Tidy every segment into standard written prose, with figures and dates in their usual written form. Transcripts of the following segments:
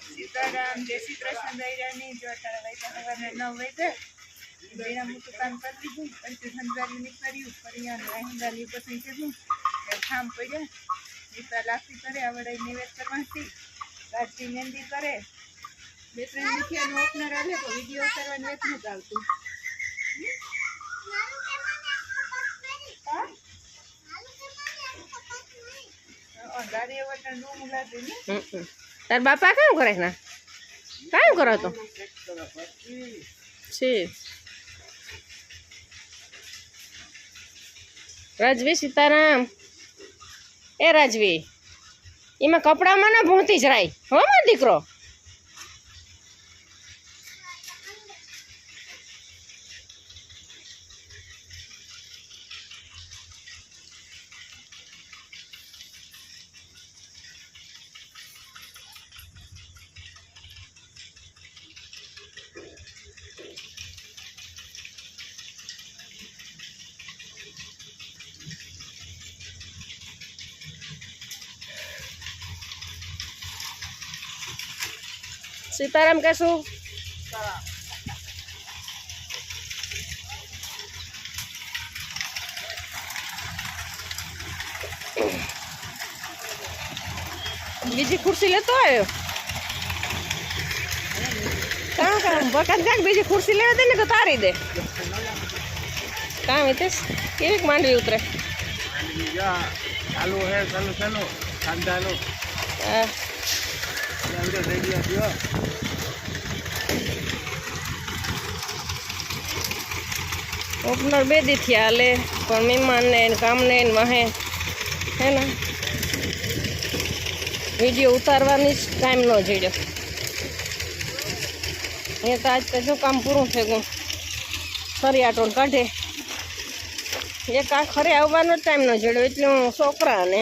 સીતારામ જય શ્રી કૃષ્ણ દૈરાની જો તારા વૈસા સવારને 9 વાગે બેના મોટું કામ કરી દીધું પછી હંગાલી નીકળ્યું ફરિયાનું હંગાલી પછી કીધું ઠામ પડ્યા દીપા લાખી કરે આવડે નિવેદ કરવાથી કાચી મહેંદી કરે 2-3 રૂપિયાનું ઓપનર આવે તો વિડીયો ઉતારવાનું એટલું જ આવતું ગાડી વટા નો મુલાદે ને તાર બાપા કામ કરે ના કામ કરો તો છે રાજવી સીતારામ એ રાજવી એમાં કપડામાં ના ભૂંતી જ રાય હો મારો દીકરો सीताराम कैसू बीजी कुर्सी लेतो आयो कहाँ कहाँ बकत जाक बीजी कुर्सी ले दे ने तो तारी दे कहाँ मितेश केवीक मांडवी उतरे चालू है चलो चलो खानदानो ओपनर 2 दी थी हाले पर मेहमान ने काम ने वहे है ना वीडियो उतारवानी टाइम न जड़ो ये तो आज तो काम पूरू थे गु फरियाटो काढ़े एक आ खरे आवવાનો टाइम न जड़ो एटले छोकरा ने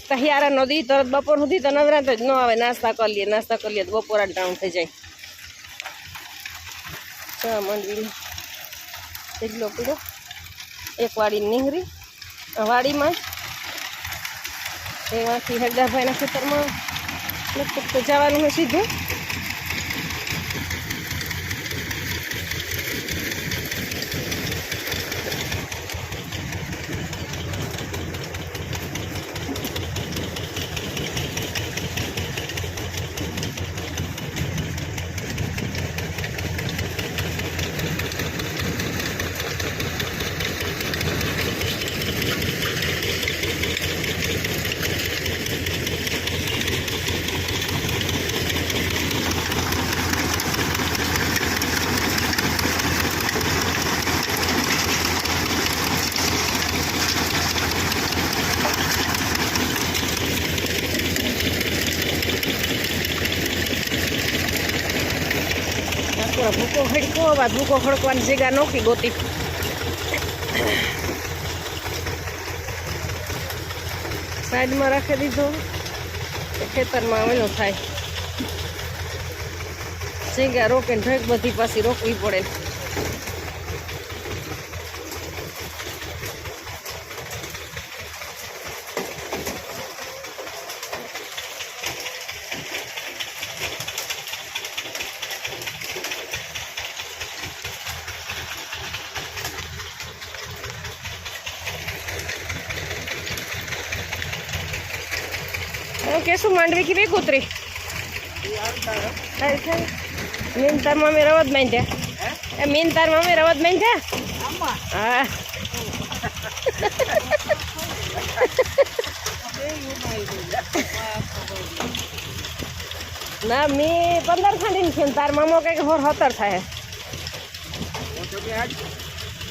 तहियारा नदी तरत बपोर सुधी तो नवरात ज न आवे नास्ता कर लिए तो बपोरा टाउन थी जाए चा मंडवी एकलो पीड़ो एक वाड़ी निहरी वाड़ी में हरदा भाई खेतर में लगभग तो जवानू है सीधू भूको खड़को बाद भूको खड़कवानी जगह नोखी गोती साइड में रखी दीधो खेतर में वेलो थाय जगह रोके ढेक बधी पासी रोकवी पड़े कैसू मांडवी की वेग उतरी मीन तार में रवत बांध्या मीन तार में रवत बांध्या हाँ ना मी 15 खांडी थी तार मामो कई होर 17 थाय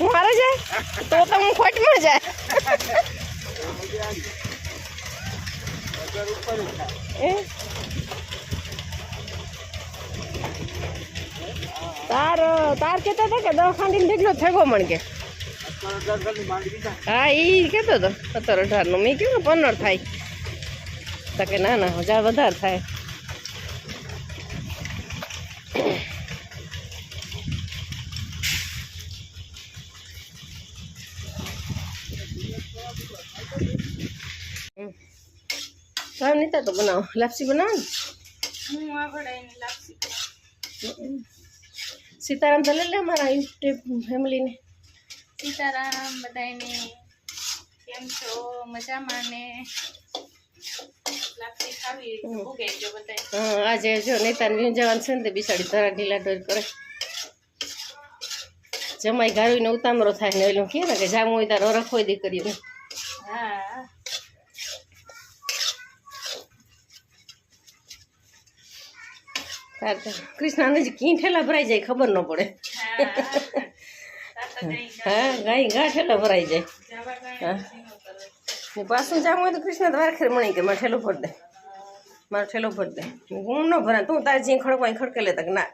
हूँ हारे जाए तो हूँ खोट में जाए तार तार कहता था कि 10 खांडी ढेकलो थेगो मन के हाँ ये कहते तो 17-18 नो मैं क्यों 15 थाय तो के ना ना जा वधार थाय नहीं तो बनाओ लापसी बनाओ હું આગળ આવીને લાગશે. સીતારામ તો લઈ લે અમારા યુટ્યુબ ફેમિલીને. સીતારામ બધાયને. કેમ છો? મજામાં ને? લાપસી ખાવી હોય તો ભોગાઈ બધાય. હા આજે જો નેતાને વિંજાવાનું છે ને તે બિસાડી ધરા ઢીલા ઢોર કરે. જમાઈ ગાળીને ઉતામરો થાય ને એલું કહે ને કે જામું હોય તારે રખોઈ દીકરીઓને. હા કૃષ્ણ હજી કી ઠેલા ભરાઈ જાય ખબર ન પડે. હા ગાય ગા ઠેલા ભરાઈ જાય. હા ને પાછું જામું હોય તો કૃષ્ણ તો વારખેર મણી કે મારે ઠેલો ભરી દે, મારો ઠેલો ભરી દે. હું ન ભરા તું તારે જે ખડકવાય ખડકે લેતા કે ના